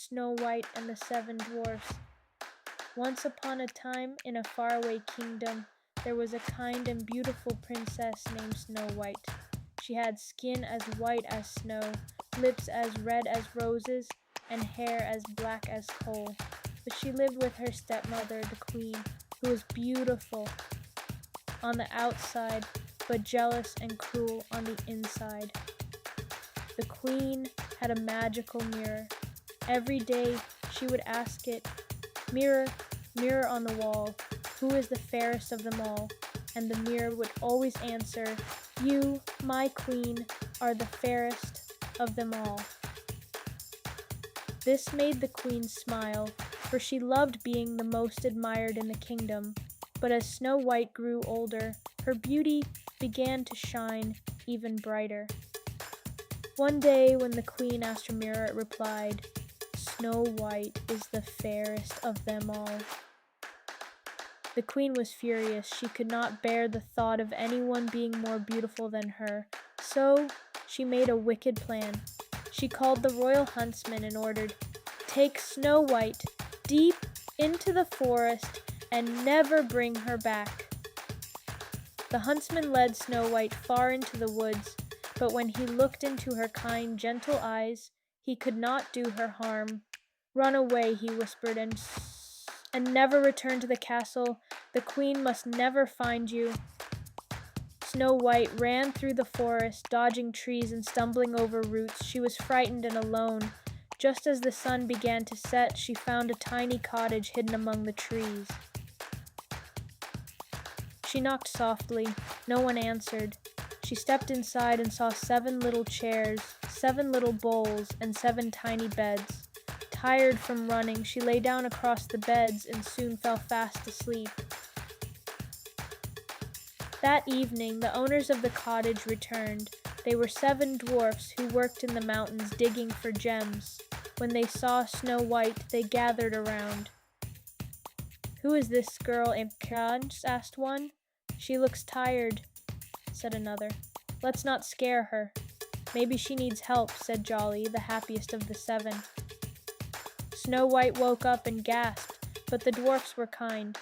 Snow White and the Seven Dwarfs. Once upon a time, in a faraway kingdom, there was a kind and beautiful princess named Snow White. She had skin as white as snow, lips as red as roses, and hair as black as coal. But she lived with her stepmother, the queen, who was beautiful on the outside, but jealous and cruel on the inside. The queen had a magical mirror. Every day she would ask it, "Mirror, mirror on the wall, who is the fairest of them all?" And the mirror would always answer, "You, my queen, are the fairest of them all." This made the queen smile, for she loved being the most admired in the kingdom. But as Snow White grew older, her beauty began to shine even brighter. One day, when the queen asked her mirror, it replied, "Snow White is the fairest of them all." The queen was furious. She could not bear the thought of anyone being more beautiful than her. So she made a wicked plan. She called the royal huntsman and ordered, "Take Snow White deep into the forest and never bring her back." The huntsman led Snow White far into the woods, but when he looked into her kind, gentle eyes, he could not do her harm. "Run away," he whispered, and never return to the castle. The queen must never find you." Snow White ran through the forest, dodging trees and stumbling over roots. She was frightened and alone. Just as the sun began to set, she found a tiny cottage hidden among the trees. She knocked softly. No one answered. She stepped inside and saw 7 little chairs, 7 little bowls, and 7 tiny beds. Tired from running, she lay down across the beds and soon fell fast asleep. That evening, the owners of the cottage returned. They were 7 dwarfs who worked in the mountains digging for gems. When they saw Snow White, they gathered around. "Who is this girl, Enchanted?" asked one. "She looks tired," said another. "Let's not scare her. Maybe she needs help," said Jolly, the happiest of the 7. Snow White woke up and gasped, but the dwarfs were kind.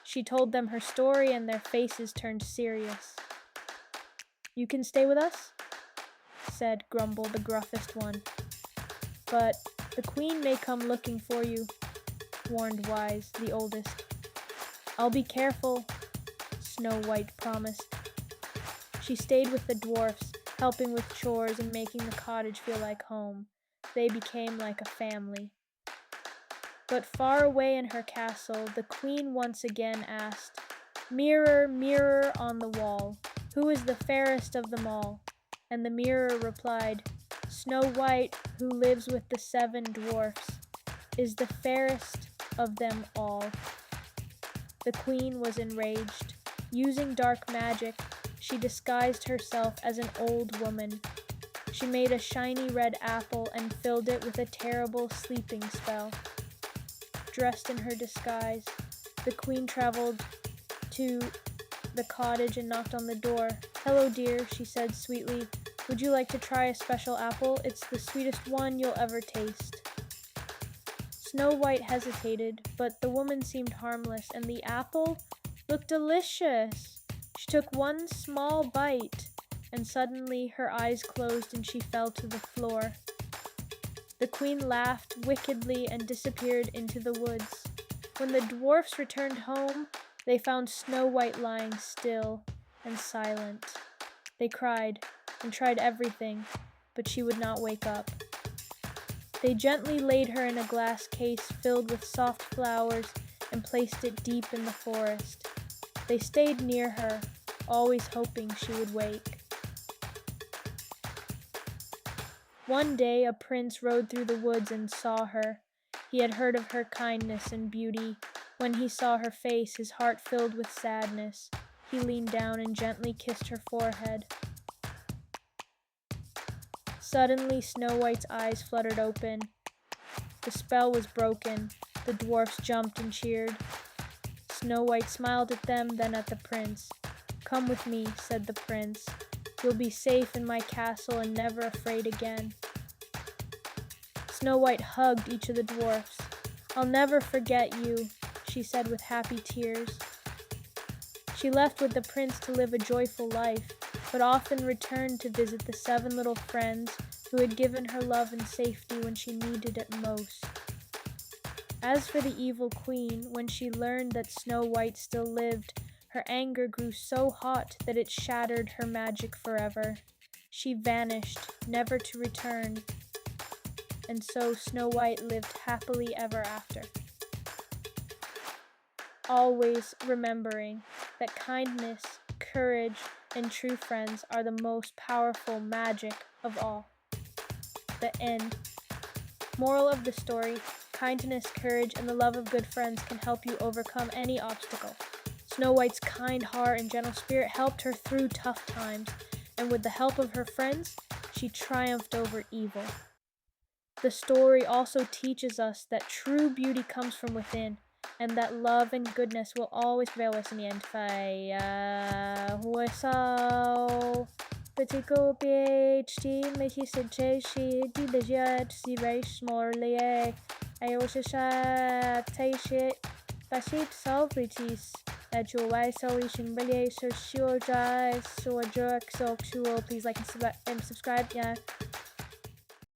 She told them her story and their faces turned serious. "You can stay with us?" said Grumble, the gruffest one. "But the queen may come looking for you," warned Wise, the oldest. "I'll be careful," Snow White promised. She stayed with the dwarfs, helping with chores and making the cottage feel like home. They became like a family. But far away in her castle, the queen once again asked, "Mirror, mirror on the wall, who is the fairest of them all?" And the mirror replied, "Snow White, who lives with the 7 dwarfs, is the fairest of them all." The queen was enraged. Using dark magic, she disguised herself as an old woman. She made a shiny red apple and filled it with a terrible sleeping spell. Dressed in her disguise, the queen traveled to the cottage and knocked on the door. "Hello, dear," she said sweetly. "Would you like to try a special apple? It's the sweetest one you'll ever taste." Snow White hesitated, but the woman seemed harmless, and the apple looked delicious. She took one small bite, and suddenly her eyes closed and she fell to the floor. The queen laughed wickedly and disappeared into the woods. When the dwarfs returned home, they found Snow White lying still and silent. They cried and tried everything, but she would not wake up. They gently laid her in a glass case filled with soft flowers and placed it deep in the forest. They stayed near her, always hoping she would wake. One day a prince rode through the woods and saw her. He had heard of her kindness and beauty. When he saw her face, his heart filled with sadness. He leaned down and gently kissed her forehead. Suddenly, Snow White's eyes fluttered open. The spell was broken. The dwarfs jumped and cheered. Snow White smiled at them, then at the prince. "Come with me," said the prince. "You'll be safe in my castle and never afraid again." Snow White hugged each of the dwarfs. "I'll never forget you," she said with happy tears. She left with the prince to live a joyful life, but often returned to visit the 7 little friends who had given her love and safety when she needed it most. As for the evil queen, when she learned that Snow White still lived, her anger grew so hot that it shattered her magic forever. She vanished, never to return, and so Snow White lived happily ever after. Always remembering that kindness, courage, and true friends are the most powerful magic of all. The end. Moral of the story: kindness, courage, and the love of good friends can help you overcome any obstacle. Snow White's kind heart and gentle spirit helped her through tough times, and with the help of her friends, she triumphed over evil. The story also teaches us that true beauty comes from within, and that love and goodness will always prevail in the end. Particle PhD, Mickey Suggestion, the Jet, the Race Morley, I also said, Taste, Basit Salvities, that your way so we can really so sure guys, so jerk, so cool. Please like and subscribe, yeah.